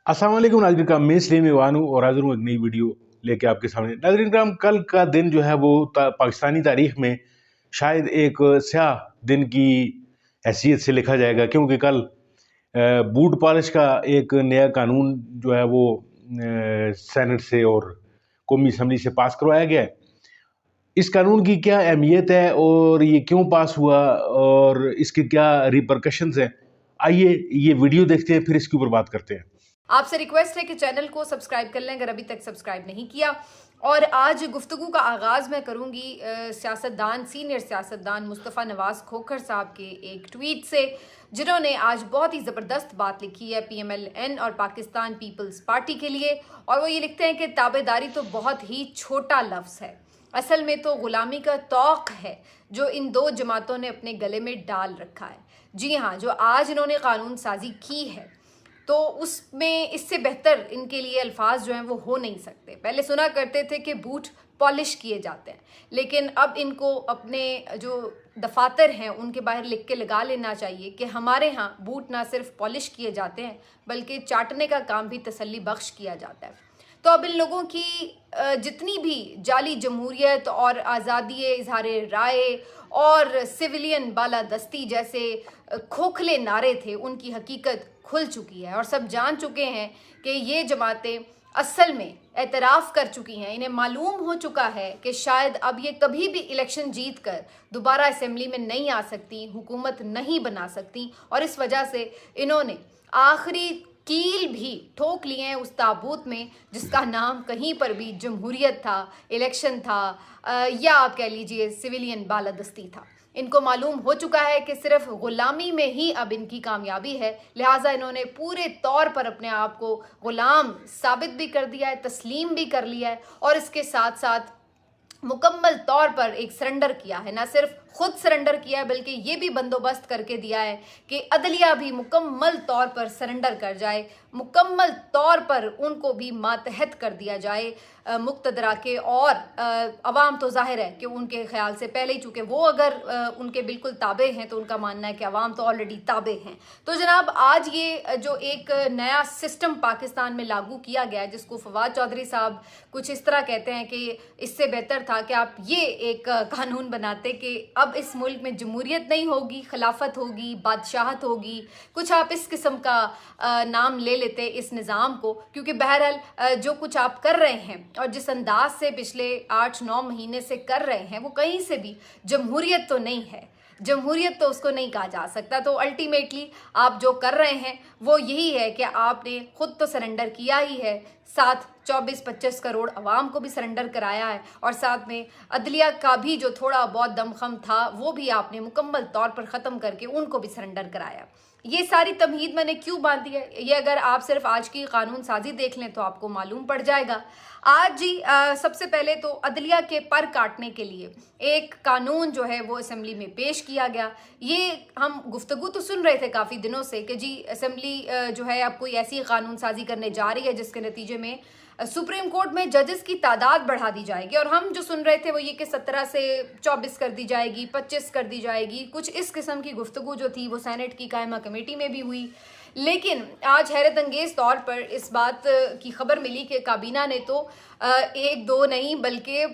अस्सलाम वालेकुम नाज़रीन कराम, मैं सलीम ईवान हूँ और हाज़िर हूँ एक नई वीडियो लेके आपके सामने। नाज़रीन कराम, कल का दिन जो है वो पाकिस्तानी तारीख में शायद एक स्याह दिन की हैसियत से लिखा जाएगा, क्योंकि कल बूट पॉलिश का एक नया कानून जो है वो सेनेट से और कौमी असम्बली से पास करवाया गया है। इस कानून की क्या अहमियत है और ये क्यों पास हुआ और इसके क्या रिपरकशंस हैं, आइए ये वीडियो देखते हैं, फिर इसके ऊपर बात करते हैं। आपसे रिक्वेस्ट है कि चैनल को सब्सक्राइब कर लें अगर अभी तक सब्सक्राइब नहीं किया। और आज गुफ्तगू का आगाज़ मैं करूंगी सियासतदान सीनियर सियासतदान मुस्तफ़ा नवाज़ खोखर साहब के एक ट्वीट से, जिन्होंने आज बहुत ही ज़बरदस्त बात लिखी है PMLN और पाकिस्तान पीपल्स पार्टी के लिए। और वो ये लिखते हैं कि ताबेदारी तो बहुत ही छोटा लफ्ज़ है, असल में तो ग़ुलामी का तौक़ है जो इन दो जमातों ने अपने गले में डाल रखा है। जी हाँ, जो आज इन्होंने कानून साजी की है तो उसमें इससे बेहतर इनके लिए अल्फाज जो हैं वो हो नहीं सकते। पहले सुना करते थे कि बूट पॉलिश किए जाते हैं, लेकिन अब इनको अपने जो दफातर हैं उनके बाहर लिख के लगा लेना चाहिए कि हमारे यहाँ बूट ना सिर्फ पॉलिश किए जाते हैं बल्कि चाटने का काम भी तसल्ली बख्श किया जाता है। तो अब इन लोगों की जितनी भी जाली जमहूरियत और आज़ादी इजहार राय और सिविलियन बालादस्ती जैसे खोखले नारे थे, उनकी हकीकत खुल चुकी है और सब जान चुके हैं कि ये जमातें असल में एतराफ़ कर चुकी हैं। इन्हें मालूम हो चुका है कि शायद अब ये कभी भी इलेक्शन जीत कर दोबारा असेंबली में नहीं आ सकती, हुकूमत नहीं बना सकती, और इस वजह से इन्होंने आखिरी कील भी ठोक लिए हैं उस ताबूत में जिसका नाम कहीं पर भी जमहूरियत था, इलेक्शन था, या आप कह लीजिए सिविलियन बालादस्ती था। इनको मालूम हो चुका है कि सिर्फ ग़ुलामी में ही अब इनकी कामयाबी है, लिहाजा इन्होंने पूरे तौर पर अपने आप को ग़ुलाम साबित भी कर दिया है, तस्लीम भी कर लिया है, और इसके साथ साथ मुकम्मल तौर पर एक सरेंडर किया है। ना सिर्फ खुद सरेंडर किया है बल्कि ये भी बंदोबस्त करके दिया है कि अदलिया भी मुकम्मल तौर पर सरेंडर कर जाए, मुकम्मल तौर पर उनको भी मातहत कर दिया जाए मुक्तदरा के। और अवाम तो जाहिर है कि उनके ख्याल से पहले ही, चूँकि वो अगर उनके बिल्कुल ताबे हैं तो उनका मानना है कि अवाम तो ऑलरेडी ताबे हैं। तो जनाब, आज ये जो एक नया सिस्टम पाकिस्तान में लागू किया गया है, जिसको फवाद चौधरी साहब कुछ इस तरह कहते हैं कि इससे बेहतर था कि आप ये एक कानून बनाते कि अब इस मुल्क में जमहूरियत नहीं होगी, खिलाफत होगी, बादशाहत होगी, कुछ आप इस किस्म का नाम ले लेते इस निज़ाम को। क्योंकि बहरहाल जो कुछ आप कर रहे हैं और जिस अंदाज से पिछले 8-9 महीने से कर रहे हैं वो कहीं से भी जमहूरियत तो नहीं है, जमहूरियत तो उसको नहीं कहा जा सकता। तो अल्टीमेटली आप जो कर रहे हैं वो यही है कि आपने खुद तो सरेंडर किया ही है, साथ 24-25 करोड़ अवाम को भी सरेंडर कराया है, और साथ में अदलिया का भी जो थोड़ा बहुत दमखम था वो भी आपने मुकम्मल तौर पर ख़त्म करके उनको भी सरेंडर कराया। ये सारी तमहीद मैंने क्यों बांधी है, ये अगर आप सिर्फ आज की कानून साजी देख लें तो आपको मालूम पड़ जाएगा। आज जी सबसे पहले तो अदलिया के पर काटने के लिए एक कानून जो है वो असेंबली में पेश किया गया। ये हम गुफ्तगू तो सुन रहे थे काफ़ी दिनों से कि जी असेंबली जो है अब कोई ऐसी कानून साजी करने जा रही है जिसके नतीजे में सुप्रीम कोर्ट में जजेस की तादाद बढ़ा दी जाएगी। और हम जो सुन रहे थे वो ये कि 17 से 24 कर दी जाएगी, 25 कर दी जाएगी, कुछ इस किस्म की गुफ्तगू जो थी वो सेनेट की कायमा कमेटी में भी हुई। लेकिन आज हैरत अंगेज़ तौर पर इस बात की खबर मिली कि काबीना ने तो एक दो नहीं बल्कि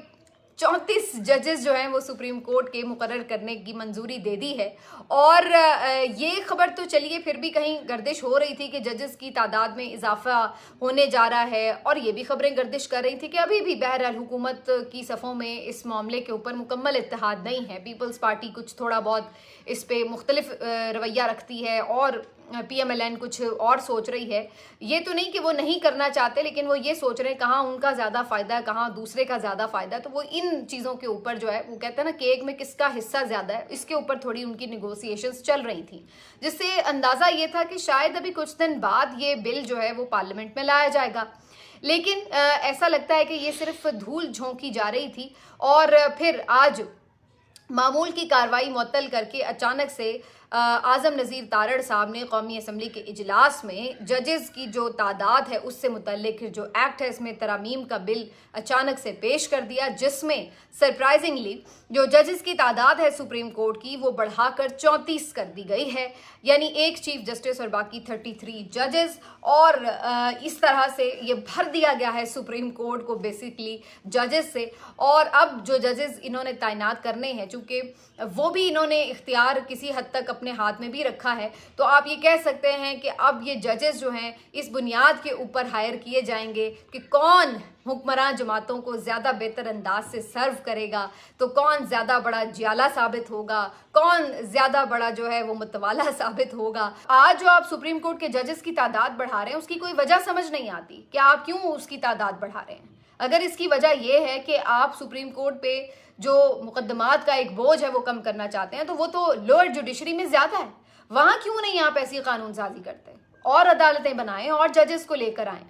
34 जजेस जो हैं वो सुप्रीम कोर्ट के मुकर्रर करने की मंजूरी दे दी है। और ये खबर तो चलिए फिर भी कहीं गर्दिश हो रही थी कि जजेस की तादाद में इजाफा होने जा रहा है, और ये भी खबरें गर्दिश कर रही थी कि अभी भी बहरहाल हुकूमत की सफ़ों में इस मामले के ऊपर मुकम्मल इत्तेहाद नहीं है। पीपल्स पार्टी कुछ थोड़ा बहुत इस पर मुख्तलिफ रवैया रखती है और PMLN कुछ और सोच रही है। ये तो नहीं कि वो नहीं करना चाहते, लेकिन वो ये सोच रहे हैं कहाँ उनका ज़्यादा फ़ायदा है, कहाँ दूसरे का ज़्यादा फ़ायदा है। तो वो इन चीज़ों के ऊपर जो है वो कहते हैं ना केक में किसका हिस्सा ज़्यादा है, इसके ऊपर थोड़ी उनकी निगोसिएशंस चल रही थी, जिससे अंदाज़ा ये था कि शायद अभी कुछ दिन बाद ये बिल जो है वो पार्लियामेंट में लाया जाएगा। लेकिन ऐसा लगता है कि ये सिर्फ धूल झोंकी जा रही थी, और फिर आज मामूल की कार्रवाई मुअत्तल करके अचानक से आज़म नज़ीर तारड़ साहब ने कौमी असम्बली के इजलास में जजेस की जो तादाद है उससे मुतल्लिक जो एक्ट है इसमें तरामीम का बिल अचानक से पेश कर दिया, जिसमें सरप्राइजिंगली जो जजेस की तादाद है सुप्रीम कोर्ट की वो बढ़ाकर 34 कर दी गई है, यानी एक चीफ जस्टिस और बाकी 33 जजेस। और इस तरह से ये भर दिया गया है सुप्रीम कोर्ट को बेसिकली जजेस से। और अब जो जजेस इन्होंने तैनात करने हैं, चूंकि वो भी इन्होंने इख्तियार किसी हद तक अपने हाथ में भी रखा है, तो आप ये कह सकते हैं कि अब ये जजेस जो हैं इस बुनियाद के ऊपर हायर किए जाएंगे कि कौन हुक्मरान जमातों को ज़्यादा बेहतर अंदाज से सर्व करेगा, तो कौन ज़्यादा बड़ा जियाला साबित होगा, कौन ज़्यादा बड़ा जो है वो मुतवाला साबित होगा। आज जो आप सुप्रीम कोर्ट के जजेस की तादाद बढ़ा रहे हैं उसकी कोई वजह समझ नहीं आती कि आप क्यों उसकी तादाद बढ़ा रहे हैं। अगर इसकी वजह यह है कि आप सुप्रीम कोर्ट पे जो मुकदमात का एक बोझ है वो कम करना चाहते हैं, तो वो तो लोअर जुडिशरी में ज़्यादा है, वहाँ क्यों नहीं आप ऐसी कानून साजी करते और अदालतें बनाएं और जजेस को लेकर आएँ।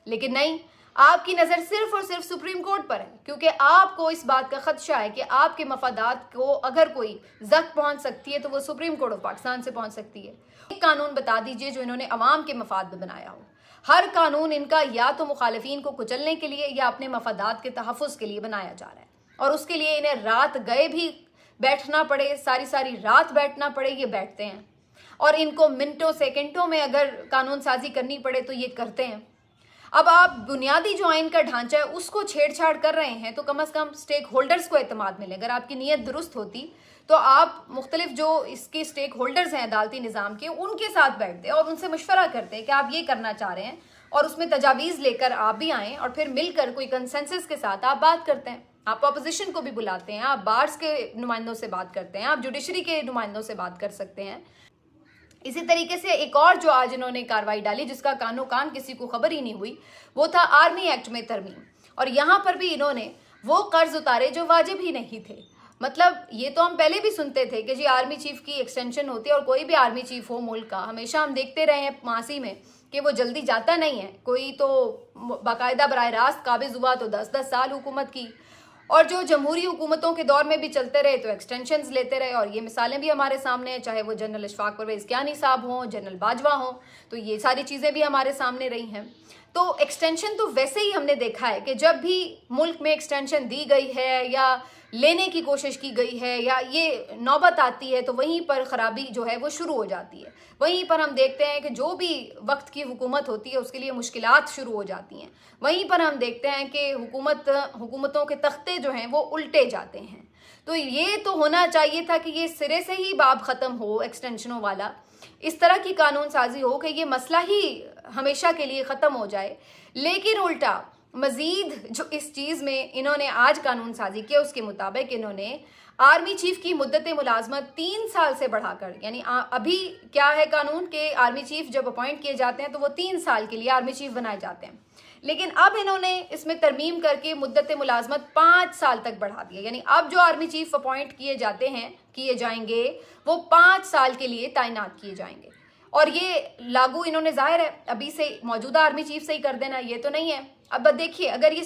लेकिन नहीं, आपकी नज़र सिर्फ और सिर्फ सुप्रीम कोर्ट पर है, क्योंकि आपको इस बात का खदशा है कि आपके मफादात को अगर कोई जख्म पहुंच सकती है तो वो सुप्रीम कोर्ट ऑफ पाकिस्तान से पहुंच सकती है। एक कानून बता दीजिए जो इन्होंने अवाम के मफाद में बनाया हो। हर कानून इनका या तो मुखालिफिन को कुचलने के लिए या अपने मफादात के तहफ़्फ़ुज़ के लिए बनाया जा रहा है, और उसके लिए इन्हें रात गए भी बैठना पड़े, सारी सारी रात बैठना पड़े, ये बैठते हैं। और इनको मिनटों सेकंडों में अगर कानून साजी करनी पड़े तो ये करते हैं। अब आप बुनियादी जो आइन का ढांचा है उसको छेड़छाड़ कर रहे हैं, तो कम से कम स्टेक होल्डर्स को एतमाद मिले। अगर आपकी नीयत दुरुस्त होती तो आप मुख्तलिफ जो इसके स्टेक होल्डर्स हैं अदालती निज़ाम के, उनके साथ बैठते और उनसे मशवरा करते कि आप ये करना चाह रहे हैं, और उसमें तजावीज़ लेकर आप भी आएँ और फिर मिलकर कोई कंसेंसस के साथ आप बात करते हैं। आप अपोजिशन को भी बुलाते हैं, आप बार्स के नुमाइंदों से बात करते हैं, आप जुडिशरी के नुमाइंदों से बात कर सकते हैं। इसी तरीके से एक और जो आज इन्होंने कार्रवाई डाली जिसका कानो कान किसी को खबर ही नहीं हुई, वो था आर्मी एक्ट में तरमीम। और यहाँ पर भी इन्होंने वो कर्ज उतारे जो वाजिब ही नहीं थे। मतलब ये तो हम पहले भी सुनते थे कि जी आर्मी चीफ की एक्सटेंशन होती है, और कोई भी आर्मी चीफ हो मुल्क का, हमेशा हम देखते रहे हैं मासी में कि वो जल्दी जाता नहीं है। कोई तो बाकायदा बराह रास्त काबिज हुआ तो 10-10 साल हुकूमत की, और जो जमहूरी हुकूमतों के दौर में भी चलते रहे तो एक्सटेंशंस लेते रहे। और ये मिसालें भी हमारे सामने हैं, चाहे वो जनरल अशफाक परवेज़ कियानी साहब हों, जनरल बाजवा हों, तो ये सारी चीज़ें भी हमारे सामने रही हैं। तो एक्सटेंशन तो वैसे ही हमने देखा है कि जब भी मुल्क में एक्सटेंशन दी गई है या लेने की कोशिश की गई है या ये नौबत आती है, तो वहीं पर ख़राबी जो है वो शुरू हो जाती है। वहीं पर हम देखते हैं कि जो भी वक्त की हुकूमत होती है उसके लिए मुश्किलात शुरू हो जाती हैं। वहीं पर हम देखते हैं कि हुकूमतों के तख्ते जो हैं वो उल्टे जाते हैं। तो ये तो होना चाहिए था कि ये सिरे से ही बाब ख़त्म हो, एक्सटेंशनों वाला इस तरह की कानून साजी हो कि ये मसला ही हमेशा के लिए ख़त्म हो जाए। लेकिन उल्टा मज़ीद जो इस चीज़ में इन्होंने आज कानून साजी किया उसके मुताबिक इन्होंने आर्मी चीफ की मुद्दत मुलाजमत 3 साल से बढ़ाकर, यानी अभी क्या है कानून के आर्मी चीफ जब अपॉइंट किए जाते हैं तो वो 3 साल के लिए आर्मी चीफ बनाए जाते हैं, लेकिन अब इन्होंने इसमें तरमीम करके मुद्दत मुलाजमत 5 साल तक बढ़ा दिया। यानी अब जो आर्मी चीफ अपॉइंट किए जाएंगे वो 5 साल के लिए तैनात किए जाएंगे। और ये लागू इन्होंने जाहिर है अभी से मौजूदा आर्मी चीफ से ही कर देना, ये तो नहीं है। अब देखिए, अगर ये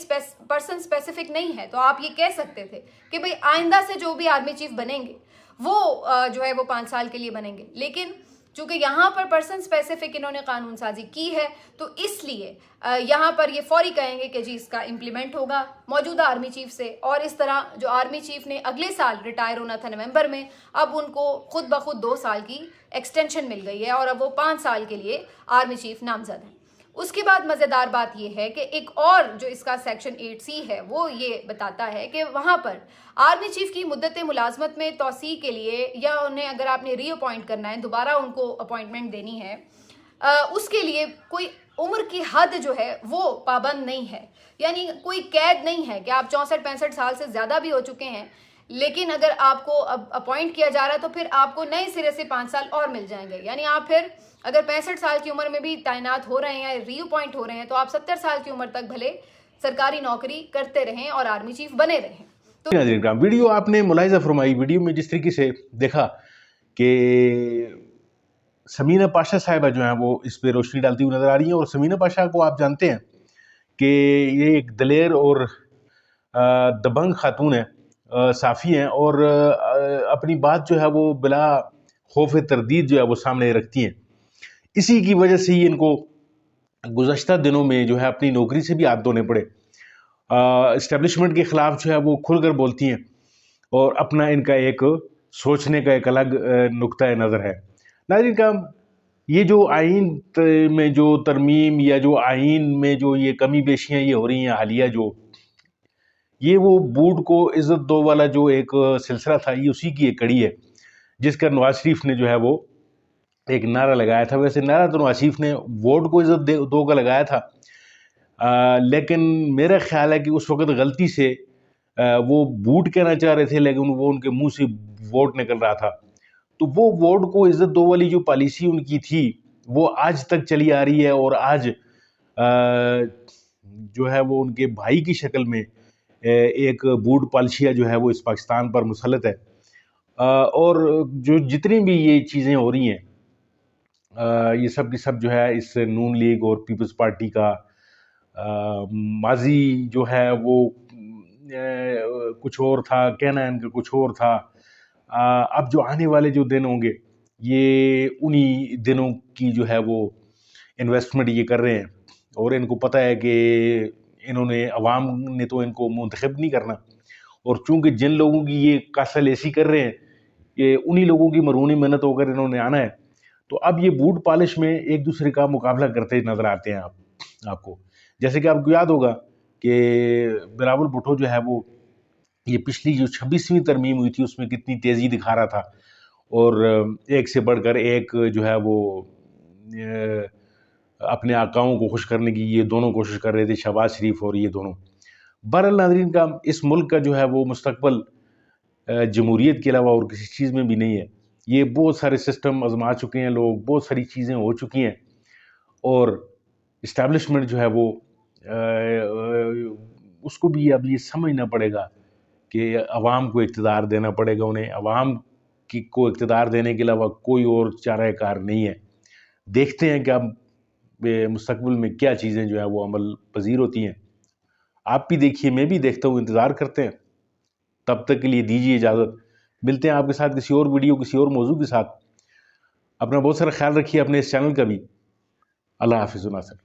पर्सन स्पेसिफिक नहीं है तो आप ये कह सकते थे कि भाई आइंदा से जो भी आर्मी चीफ बनेंगे वो जो है वो 5 साल के लिए बनेंगे, लेकिन चूंकि यहाँ पर पर्सन स्पेसिफिक इन्होंने कानून साजी की है तो इसलिए यहाँ पर ये फौरी कहेंगे कि जी इसका इम्प्लीमेंट होगा मौजूदा आर्मी चीफ से। और इस तरह जो आर्मी चीफ ने अगले साल रिटायर होना था नवंबर में, अब उनको खुद ब खुद 2 साल की एक्सटेंशन मिल गई है और अब वो 5 साल के लिए आर्मी चीफ नामजद हैं। उसके बाद मज़ेदार बात यह है कि एक और जो इसका सेक्शन 8C है वो ये बताता है कि वहाँ पर आर्मी चीफ की मुद्दत मुलाजमत में तोसी के लिए या उन्हें अगर आपने रीअपॉइंट करना है, दोबारा उनको अपॉइंटमेंट देनी है, उसके लिए कोई उम्र की हद जो है वो पाबंद नहीं है। यानी कोई कैद नहीं है कि आप 64-65 साल से ज़्यादा भी हो चुके हैं, लेकिन अगर आपको अब अपॉइंट किया जा रहा है तो फिर आपको नए सिरे से 5 साल और मिल जाएंगे। यानी आप फिर अगर 65 साल की उम्र में भी तैनात हो रहे हैं या रीअपॉइंट हो रहे हैं तो आप 70 साल की उम्र तक भले सरकारी नौकरी करते रहें और आर्मी चीफ बने रहें। तो वीडियो आपने मुलाहिजा फरमाई, वीडियो में जिस तरीके से देखा कि समीना पाशा साहिबा जो हैं वो इस पर रोशनी डालती हुई नजर आ रही हैं। और समीना पाशा को आप जानते हैं कि ये एक दलेर और दबंग खातून है, साफ़ी हैं और अपनी बात जो है वो बिला खौफ तरदीद जो है वो सामने रखती हैं। इसी की वजह से ही इनको गुज़श्ता दिनों में जो है अपनी नौकरी से भी हाथ धोने पड़े। इस्टेब्लिशमेंट के ख़िलाफ़ जो है वो खुलकर बोलती हैं और अपना इनका एक सोचने का एक अलग नुक्ता नज़र है। नाज़रीन किराम, ये जो आइन में जो तरमीम या जो आइन में जो ये कमी पेशियाँ ये हो रही हैं हालिया, जो ये वो बूट को इज़्ज़त दो वाला जो एक सिलसिला था, ये उसी की एक कड़ी है, जिसका नवाज शरीफ ने जो है वो एक नारा लगाया था। वैसे नारा तो नवाज शरीफ ने वोट को इज़्ज़त दो का लगाया था, लेकिन मेरा ख्याल है कि उस वक्त गलती से वो बूट कहना चाह रहे थे, लेकिन वो उनके मुंह से वोट निकल रहा था। तो वो वोट को इज़्ज़त दो वाली जो पॉलिसी उनकी थी, वो आज तक चली आ रही है और आज जो है वो उनके भाई की शक्ल में एक बूट पॉलिसिया जो है वो इस पाकिस्तान पर मुसल्लत है। और जो जितनी भी ये चीज़ें हो रही हैं, ये सब की सब जो है इस नून लीग और पीपल्स पार्टी का माजी जो है वो कुछ और था, कहना इनका कुछ और था। अब जो आने वाले जो दिन होंगे, ये उन्हीं दिनों की जो है वो इन्वेस्टमेंट ये कर रहे हैं और इनको पता है कि इन्होंने अवाम ने तो इनको मुंतखब नहीं करना, और चूंकि जिन लोगों की ये कासल ऐसी कर रहे हैं कि उन्हीं लोगों की मरूनी मेहनत होकर इन्होंने आना है, तो अब ये बूट पॉलिश में एक दूसरे का मुकाबला करते नजर आते हैं आपको। जैसे कि आपको याद होगा कि बिलावल भुट्टो जो है वो ये पिछली जो 26वीं तरमीम हुई थी उसमें कितनी तेज़ी दिखा रहा था, और एक से बढ़कर एक जो है वो अपने आकाओं को खुश करने की ये दोनों कोशिश कर रहे थे, शहबाज शरीफ और ये दोनों। बहरहाल नाज़रीन का इस मुल्क का जो है वो मुस्तकबल जमहूरियत के अलावा और किसी चीज़ में भी नहीं है। ये बहुत सारे सिस्टम आजमा चुके हैं लोग, बहुत सारी चीज़ें हो चुकी हैं, और इस्टेब्लिशमेंट जो है वो उसको भी अब ये समझना पड़ेगा कि अवाम को इक़्तिदार देना पड़ेगा उन्हें। अवाम को इक़्तिदार देने के अलावा कोई और चारा-ए-कार नहीं है। देखते हैं कि अब मुस्तकबिल में क्या चीज़ें जो है वो अमल पज़ीर होती हैं। आप भी देखिए, मैं भी देखता हूँ, इंतज़ार करते हैं। तब तक के लिए दीजिए इजाज़त। मिलते हैं आपके साथ किसी और वीडियो, किसी और मौजू के साथ। अपना बहुत सारा ख्याल रखिए, अपने इस चैनल का भी। अल्लाह हाफ़िज़ नाज़रीन।